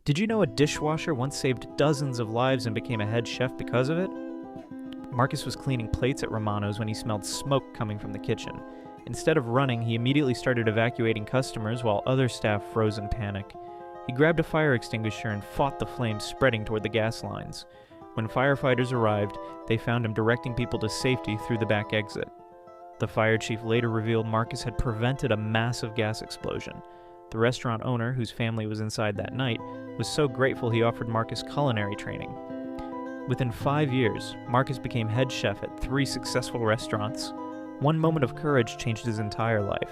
Did you know a dishwasher once saved dozens of lives and became a head chef because of it? Marcus was cleaning plates at Romano's when he smelled smoke coming from the kitchen. Instead of running, he immediately started evacuating customers while other staff froze in panic. He grabbed a fire extinguisher and fought the flames spreading toward the gas lines. When firefighters arrived, they found him directing people to safety through the back exit. The fire chief later revealed Marcus had prevented a massive gas explosion. The restaurant owner, whose family was inside that night, was so grateful he offered Marcus culinary training. Within 5 years, Marcus became head chef at 3 successful restaurants. One moment of courage changed his entire life.